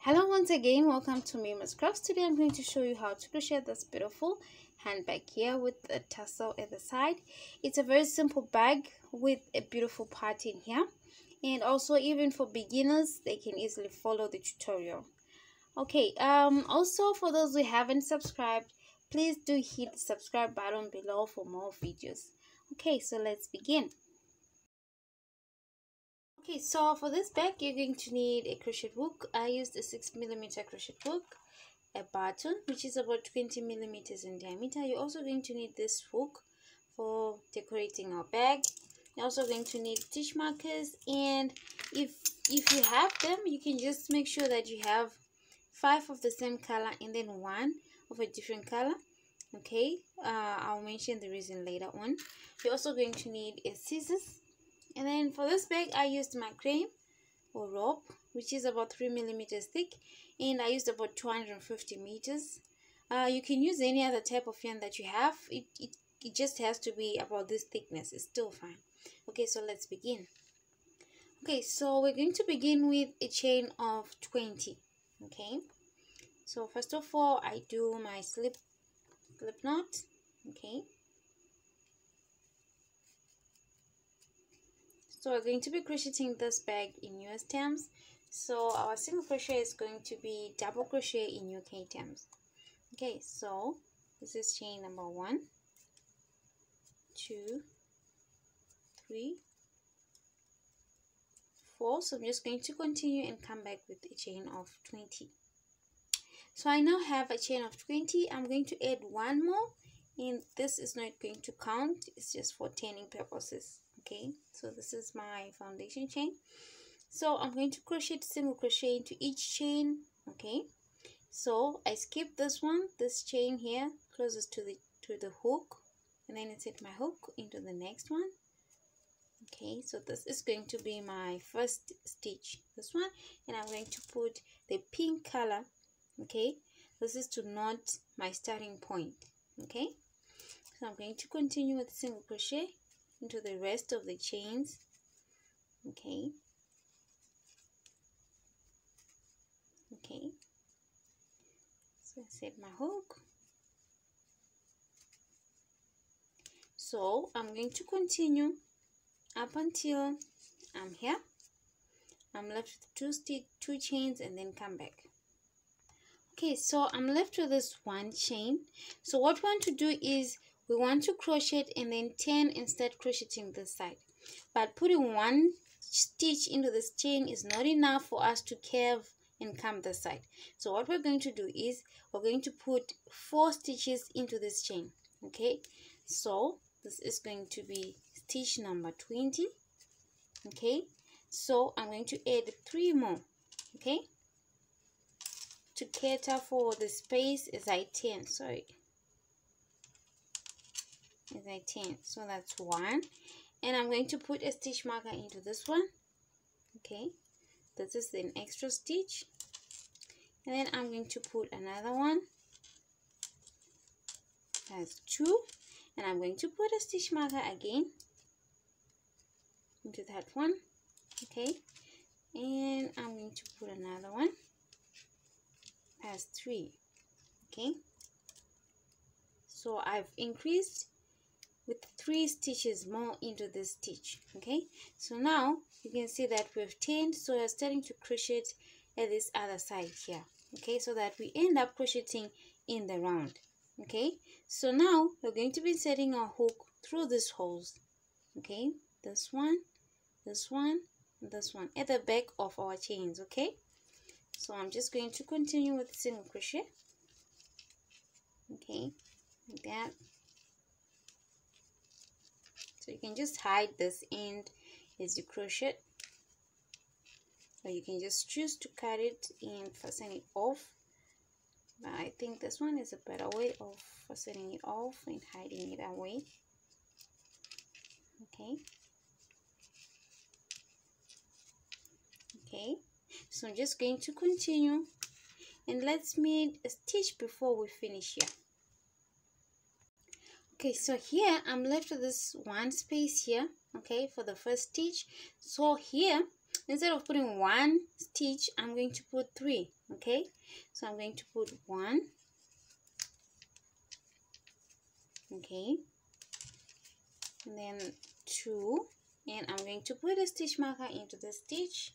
Hello once again, welcome to Mima's Crafts. Today I'm going to show you how to crochet this beautiful handbag here with a tassel at the side. It's a very simple bag with a beautiful pattern here, and also even for beginners they can easily follow the tutorial. Okay, also for those who haven't subscribed, please do hit the subscribe button below for more videos. Okay, so let's begin. Okay, so for this bag you're going to need a crochet hook. I used a 6mm crochet hook, a button which is about 20mm in diameter. You're also going to need this hook for decorating our bag. You're also going to need stitch markers, and if you have them, you can just make sure that you have 5 of the same color and then 1 of a different color. Okay, I'll mention the reason later on. You're also going to need a scissors. And then for this bag I used my cream or rope, which is about 3mm thick, and I used about 250 meters. You can use any other type of yarn that you have. It just has to be about this thickness. It's still fine. Okay, so let's begin. Okay, so we're going to begin with a chain of 20. Okay, so first of all I do my slip knot. Okay, so we're going to be crocheting this bag in US terms. So our single crochet is going to be double crochet in UK terms. Okay, so this is chain number 1, 2, 3, 4. So I'm just going to continue and come back with a chain of 20. So I now have a chain of 20. I'm going to add one more, and this is not going to count. It's just for turning purposes. Okay, so this is my foundation chain. So I'm going to crochet single crochet into each chain. Okay, so I skip this one, this chain here closest to the hook, and then insert my hook into the next one. Okay, so this is going to be my first stitch, this one, and I'm going to put the pink color. Okay, this is to knot my starting point. Okay, so I'm going to continue with single crochet into the rest of the chains. Okay, so insert my hook. So I'm going to continue up until I'm here. I'm left with two chains and then come back. Okay, so I'm left with this one chain. So what we want to do is we want to crochet and then turn and start crocheting this side. But putting one stitch into this chain is not enough for us to curve and come this side. So what we're going to do is we're going to put 4 stitches into this chain. Okay, so this is going to be stitch number 20. Okay, so I'm going to add 3 more. Okay, to cater for the space as I turn. So that's 1, and I'm going to put a stitch marker into this one. Okay, this is an extra stitch, and then I'm going to put another one. That's 2, and I'm going to put a stitch marker again into that one. Okay, and I'm going to put another one. That's 3. Okay, so I've increased with 3 stitches more into this stitch. Okay, so now you can see that we've turned, so we're starting to crochet at this other side here. Okay, so that we end up crocheting in the round. Okay, so now we're going to be inserting our hook through these holes. Okay, this one, this one, and this one at the back of our chains. Okay, so I'm just going to continue with single crochet. Okay, like that. So you can just hide this end as you crochet, or you can just choose to cut it and fasten it off. But I think this one is a better way of fastening it off and hiding it away. Okay, so I'm just going to continue, and let's make a stitch before we finish here. Okay, so here I'm left with this one space here. Okay, for the first stitch. So here instead of putting one stitch, I'm going to put three. Okay, so I'm going to put one, okay, and then two, and I'm going to put a stitch marker into the stitch,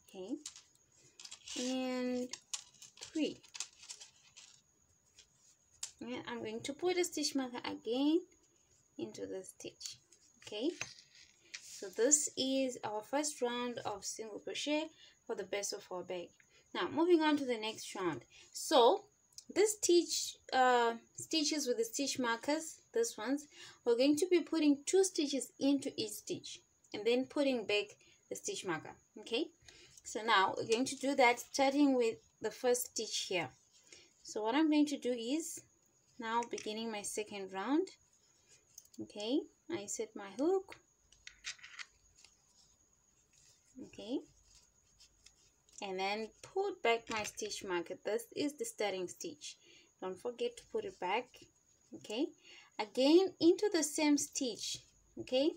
okay, and three, and I'm going to put a stitch marker again into the stitch. Okay, so this is our first round of single crochet for the base of our bag. Now moving on to the next round. So this stitches with the stitch markers, this ones, we're going to be putting 2 stitches into each stitch and then putting back the stitch marker. Okay, so now we're going to do that starting with the first stitch here. So what I'm going to do is, now beginning my second round, okay, I set my hook, okay, and then put back my stitch marker. This is the starting stitch, don't forget to put it back. Okay, again into the same stitch, okay,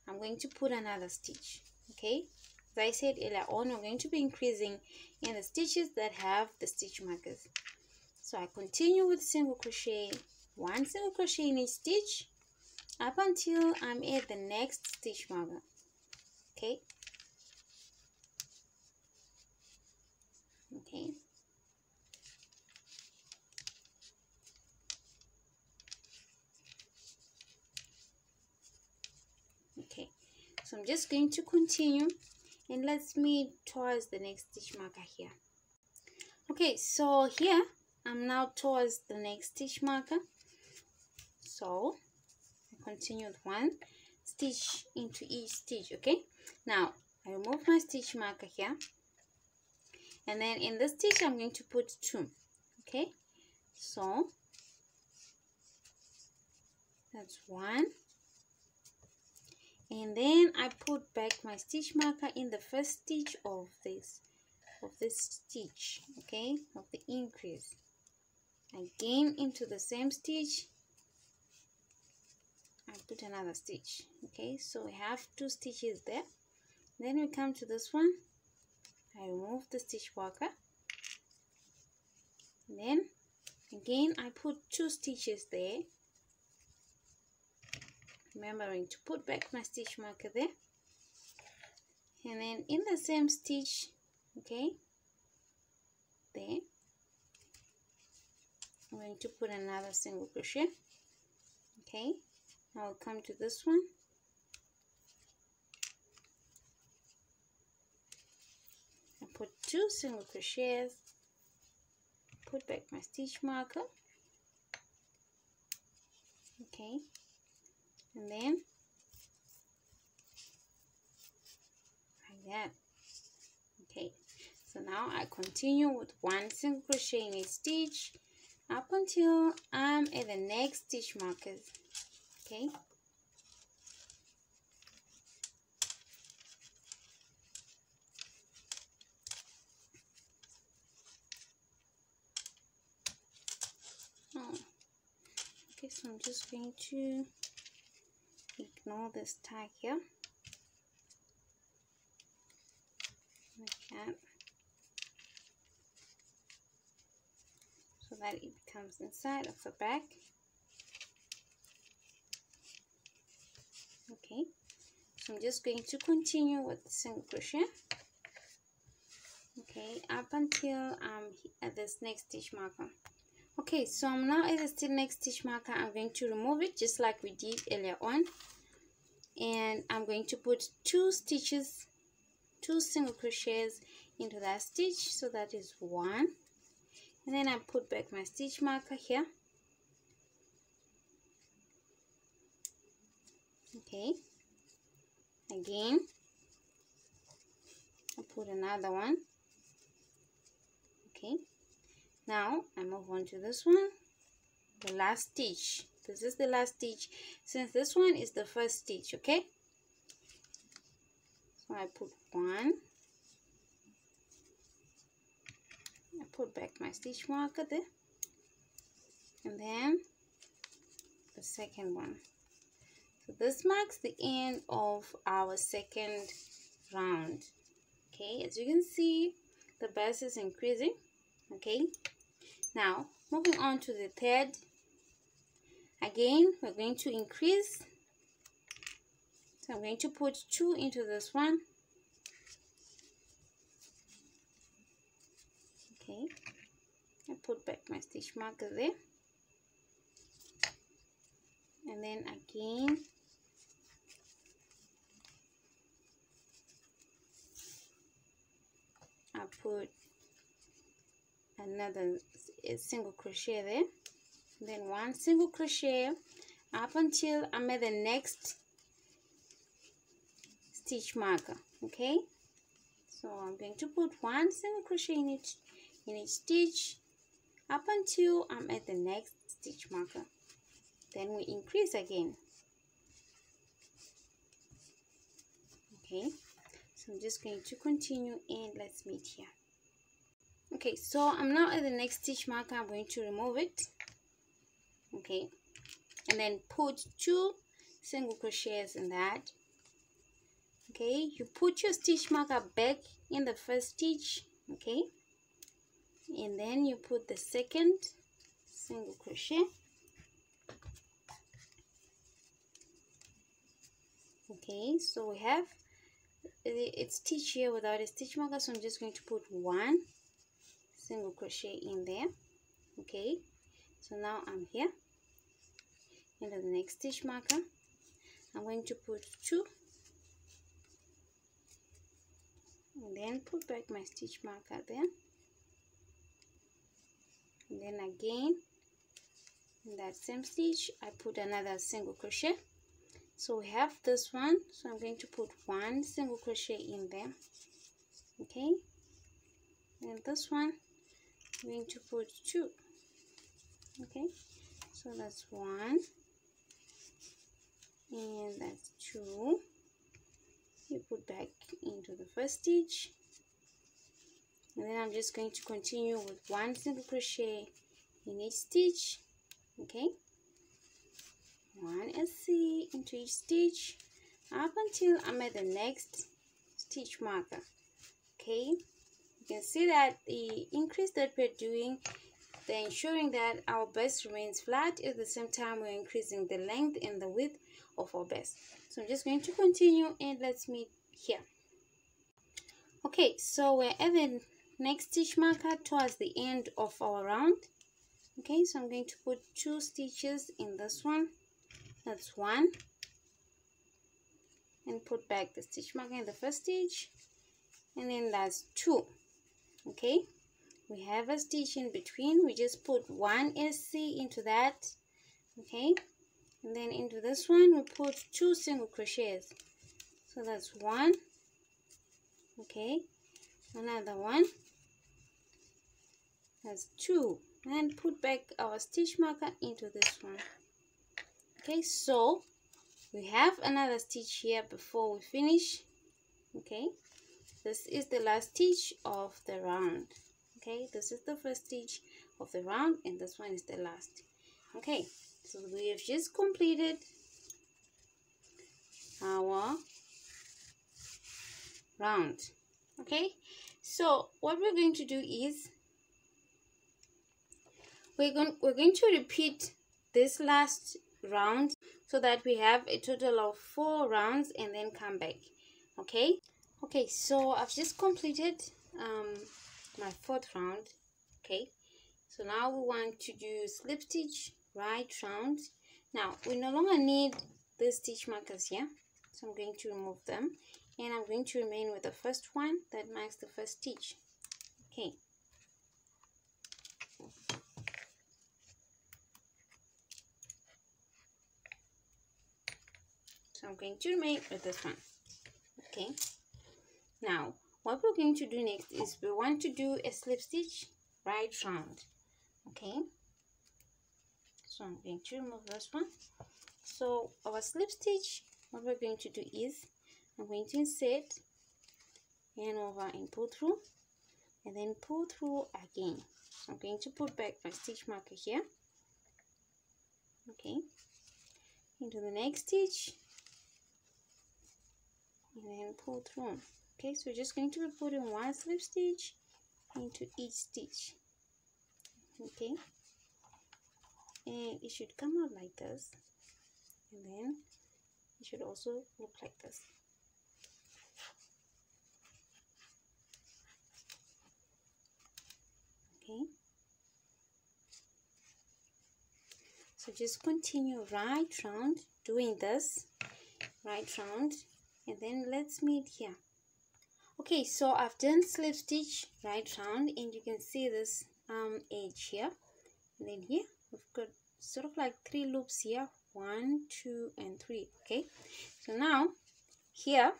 I'm going to put another stitch. Okay, as I said earlier on, we're going to be increasing in the stitches that have the stitch markers. So I continue with single crochet, 1 single crochet in each stitch up until I'm at the next stitch marker. Okay, okay, okay, so I'm just going to continue and let's meet towards the next stitch marker here. Okay, so here I'm now towards the next stitch marker, so I continue with 1 stitch into each stitch. Okay, now I remove my stitch marker here, and then in this stitch I'm going to put 2. Okay, so that's 1, and then I put back my stitch marker in the first stitch of this stitch, okay, of the increase, again into the same stitch I put another stitch. Okay, so we have 2 stitches there. Then we come to this one, I remove the stitch marker, then again I put 2 stitches there, remembering to put back my stitch marker there, and then in the same stitch, okay, there I'm going to put another single crochet. Okay, now I'll come to this one, I put 2 single crochets, put back my stitch marker, okay, and then like that. Okay, so now I continue with 1 single crochet in each stitch up until I'm at the next stitch markers. Okay, okay, so I'm just going to ignore this tag here, like that, so that it becomes inside of the back. Okay, so I'm just going to continue with the single crochet, okay, up until I'm at this next stitch marker. Okay, so I'm now at the next stitch marker. I'm going to remove it just like we did earlier on, and I'm going to put 2 stitches, 2 single crochets into that stitch, so that is 1, and then I put back my stitch marker here. Okay, again I put another one. Okay, now I move on to this one, the last stitch. This is the last stitch, since this one is the first stitch. Okay, so I put 1, I put back my stitch marker there, and then the second one. So this marks the end of our second round. Okay, as you can see, the bust is increasing. Okay, now moving on to the third. Again, we're going to increase. So I'm going to put 2 into this one. Okay, I put back my stitch marker there, and then again I put another single crochet there, then 1 single crochet up until I'm at the next stitch marker. Okay, so I'm going to put 1 single crochet in each stitch up until I'm at the next stitch marker. Then we increase again. Okay, so I'm just going to continue and let's meet here. Okay, so I'm now at the next stitch marker. I'm going to remove it. Okay, and then put 2 single crochets in that. Okay, you put your stitch marker back in the first stitch. Okay, and then you put the second single crochet. Okay, so we have it's stitch here without a stitch marker, so I'm just going to put 1 single crochet in there. Okay, so now I'm here into the next stitch marker. I'm going to put 2 and then put back my stitch marker there, and then again in that same stitch I put another single crochet. So we have this one, so I'm going to put 1 single crochet in there. Okay, and this one I'm going to put 2. Okay, so that's 1 and that's 2. You put back into the first stitch, and then I'm just going to continue with 1 single crochet in each stitch. Okay, 1 SC into each stitch up until I'm at the next stitch marker. Okay, you can see that the increase that we're doing, they're ensuring that our bust remains flat. At the same time, we're increasing the length and the width of our bust. So I'm just going to continue and let's meet here. Okay, so we're at the next stitch marker towards the end of our round. Okay, so I'm going to put 2 stitches in this one. That's 1, and put back the stitch marker in the first stitch, and then that's 2. Okay, we have a stitch in between. We just put 1 SC into that. Okay, and then into this one we put 2 single crochets. So that's 1. Okay, another one, that's 2, and put back our stitch marker into this one. Okay, so we have another stitch here before we finish. Okay, this is the last stitch of the round. Okay, this is the first stitch of the round and this one is the last. Okay, so we have just completed our round. Okay, so what we're going to do is we're going to repeat this last round so that we have a total of 4 rounds and then come back. Okay, so I've just completed my 4th round. Okay, so now we want to do slip stitch right round. Now we no longer need these stitch markers here, so I'm going to remove them and I'm going to remain with the first one that marks the first stitch. Okay, so I'm going to remain with this one. Okay, now what we're going to do next is we want to do a slip stitch right round. Okay, so I'm going to remove this one. So our slip stitch, what we're going to do is I'm going to insert, yarn over and pull through, and then pull through again. So I'm going to put back my stitch marker here. Okay, into the next stitch, and then pull through. Okay, so we're just going to be putting one slip stitch into each stitch. Okay, and it should come out like this, and then it should also look like this. Okay, so just continue right round doing this, right round, and then let's meet here. Okay, so I've done slip stitch right round, and you can see this edge here, and then here we've got sort of like 3 loops here, 1, 2, and 3. Okay, so now here,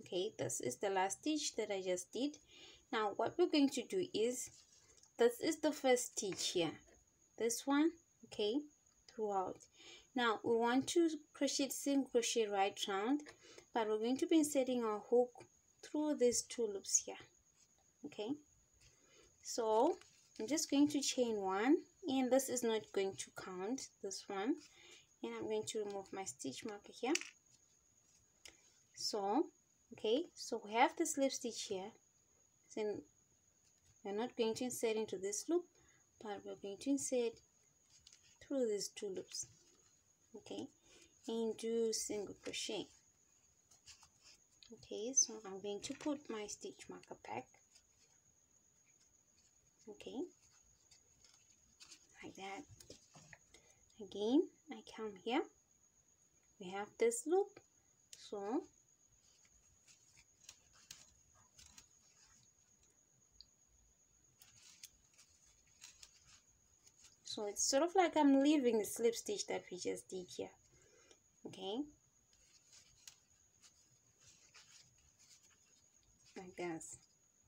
okay, this is the last stitch that I just did. Now what we're going to do is, this is the first stitch here, this one, okay, throughout. Now we want to crochet single crochet right round, but we're going to be inserting our hook through these 2 loops here. Okay, so I'm just going to chain 1, and this is not going to count, this one, and I'm going to remove my stitch marker here. So okay, so we have the slip stitch here, then we're not going to insert into this loop, but we're going to insert through these 2 loops. Okay, and do single crochet. Okay, so I'm going to put my stitch marker back. Okay, like that. Again, I come here, we have this loop, so it's sort of like I'm leaving the slip stitch that we just did here. Okay, like this.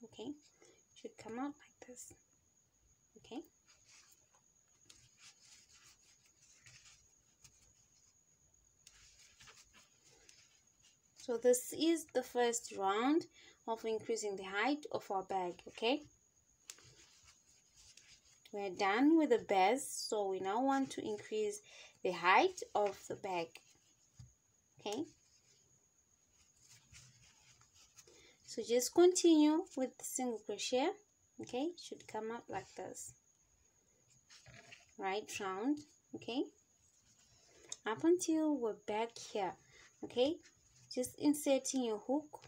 Okay, should come out like this. Okay, so this is the first round of increasing the height of our bag. Okay, we're done with the base, so we now want to increase the height of the bag. Okay, so just continue with the single crochet. Okay, it should come out like this, right round. Okay, up until we're back here. Okay, just inserting your hook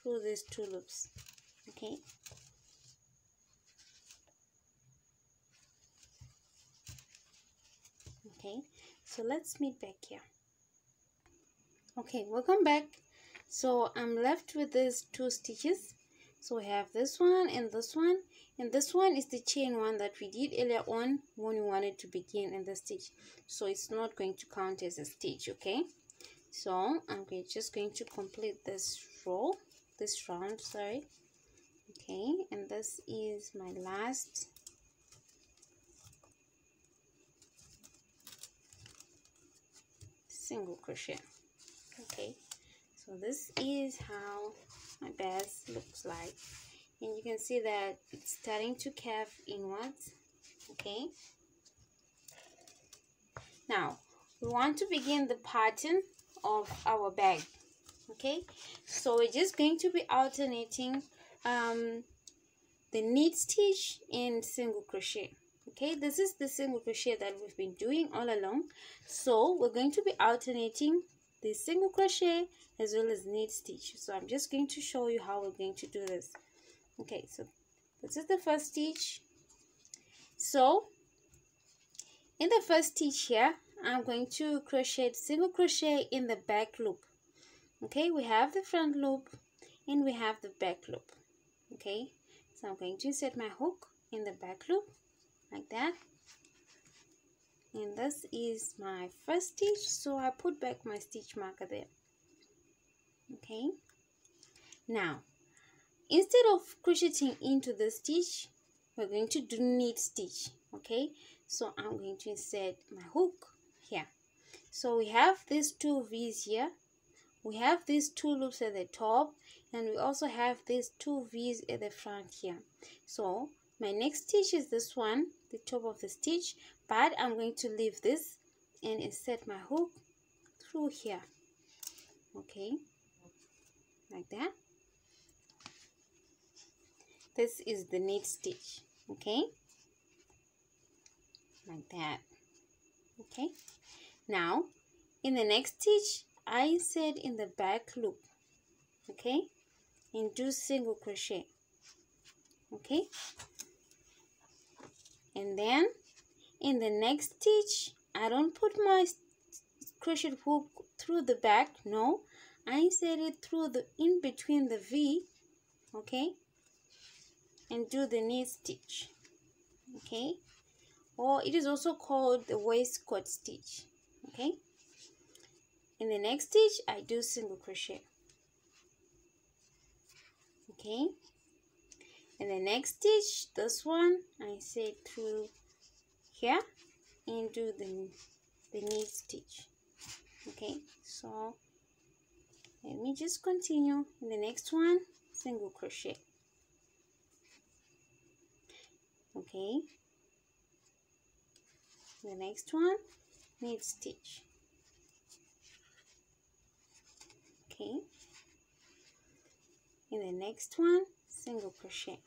through these 2 loops. Okay, okay, so let's meet back here. Okay, welcome back. So I'm left with these 2 stitches. So we have this one, and this one is the chain one that we did earlier on when we wanted to begin in the stitch, so it's not going to count as a stitch. Okay, so I'm just going to complete this round, sorry. Okay, and this is my last single crochet. Okay, so this is how my base looks like, and you can see that it's starting to curve inwards. Okay, now we want to begin the pattern of our bag. Okay, so we're just going to be alternating the knit stitch and single crochet. Okay, this is the single crochet that we've been doing all along, so we're going to be alternating the single crochet as well as knit stitch. So I'm just going to show you how we're going to do this. Okay, so this is the first stitch. So in the first stitch here, I'm going to crochet single crochet in the back loop. Okay, we have the front loop and we have the back loop. Okay, so I'm going to insert my hook in the back loop like that, and this is my first stitch, so I put back my stitch marker there. Okay, now instead of crocheting into the stitch, we're going to do knit stitch. Okay, so I'm going to insert my hook here. So we have these 2 V's here, we have these 2 loops at the top, and we also have these 2 V's at the front here. So my next stitch is this one, the top of the stitch, but I'm going to leave this and insert my hook through here. Okay, like that. This is the knit stitch. Okay, like that. Okay, now in the next stitch I insert in the back loop. Okay, and do single crochet. Okay, and then in the next stitch I don't put my crochet hook through the back. No, I insert it through the in between the V. Okay, and do the knit stitch. Okay, or it is also called the waistcoat stitch. Okay, in the next stitch I do single crochet. Okay, in the next stitch, this one I insert through here and do the knit stitch. Okay, so let me just continue. In the next one, single crochet. Okay, the next one, knit stitch. Okay, in the next one, single crochet.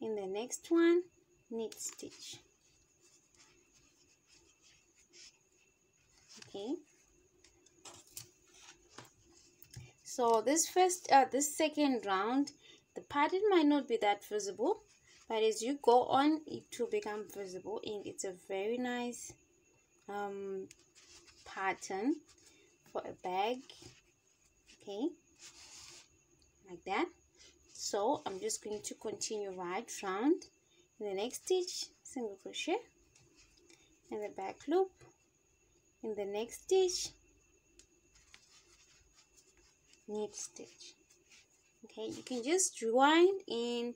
In the next one, knit stitch. Okay, so this second round, the pattern might not be that visible, but as you go on it will become visible, and it's a very nice pattern for a bag. Okay, like that. So I'm just going to continue right round. In the next stitch, single crochet in the back loop. In the next stitch, knit stitch. Okay, you can just rewind and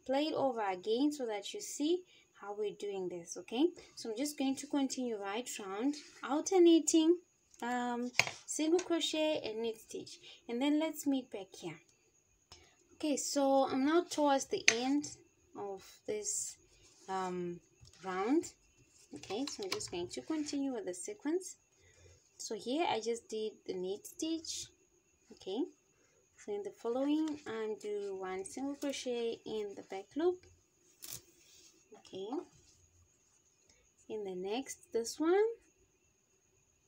play it over again so that you see how we're doing this. Okay, so I'm just going to continue right round, alternating single crochet and knit stitch, and then let's meet back here. Okay, so I'm now towards the end of this round. Okay, so I'm just going to continue with the sequence. So here I just did the knit stitch. Okay, so in the following I'm do one single crochet in the back loop. Okay, in the next, this one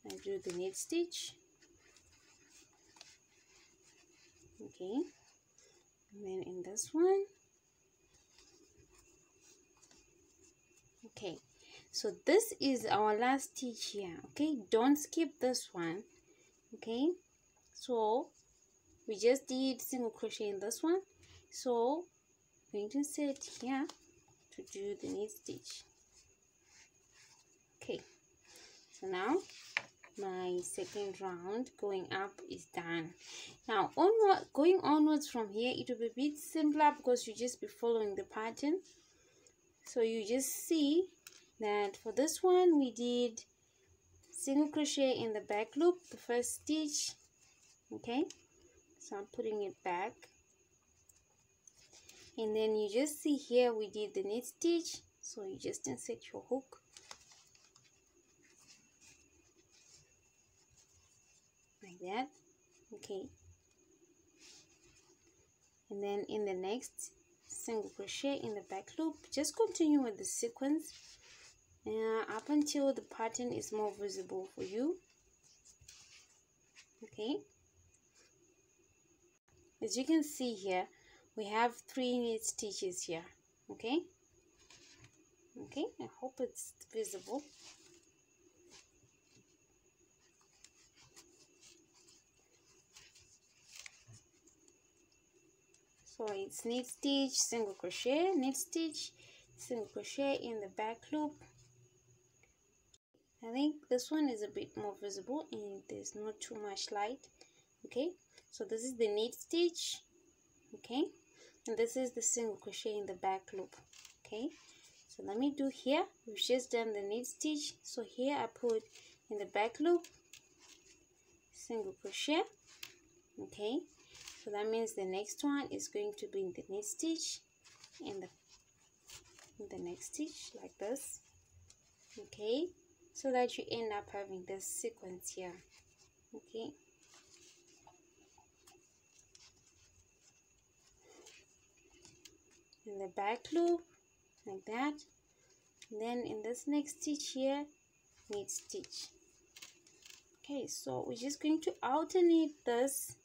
I do the knit stitch. Okay, and then in this one. Okay, so this is our last stitch here. Okay, don't skip this one. Okay, so we just did single crochet in this one, so I'm going to insert here to do the knit stitch. Okay, so now my second round going up is done. Now going onwards from here, it will be a bit simpler because you just be following the pattern. So you just see that for this one we did single crochet in the back loop, the first stitch. Okay, so I'm putting it back, and then you just see here we did the knit stitch, so you just insert your hook like that. Okay, and then in the next, single crochet in the back loop. Just continue with the sequence up until the pattern is more visible for you. Okay, as you can see here we have 3 knit stitches here. Okay, I hope it's visible. So it's knit stitch, single crochet, knit stitch, single crochet in the back loop. I think this one is a bit more visible and there's not too much light. Okay, so this is the knit stitch. Okay, and this is the single crochet in the back loop. Okay, so let me do here. We've just done the knit stitch, so here I put in the back loop single crochet. Okay, so that means the next one is going to be in the knit stitch in the next stitch like this. okay, so that you end up having this sequence here. Okay, in the back loop like that, and then in this next stitch here, knit stitch. Okay, so we're just going to alternate this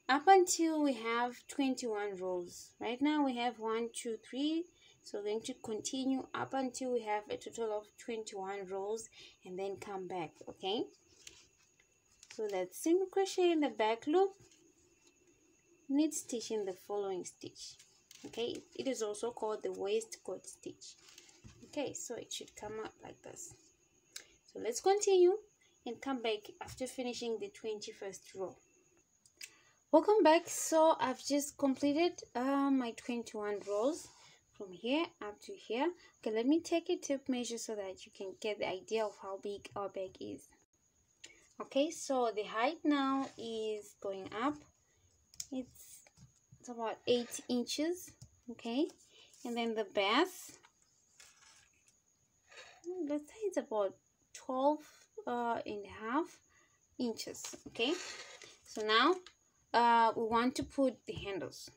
up until we have 21 rows. Right now we have 1, 2, 3, so we're going to continue up until we have a total of 21 rows and then come back. Okay, so let's single crochet in the back loop, knit stitch in the following stitch. Okay, it is also called the waistcoat stitch. Okay, so it should come out like this. So let's continue and come back after finishing the 21st row. Welcome back. So I've just completed my 21 rows from here up to here. Okay, let me take a tape measure so that you can get the idea of how big our bag is. Okay, so the height now is going up. It's about 8 inches. Okay, and then the bath, let's say it's about 12 and a half inches. Okay, so now we want to put the handles.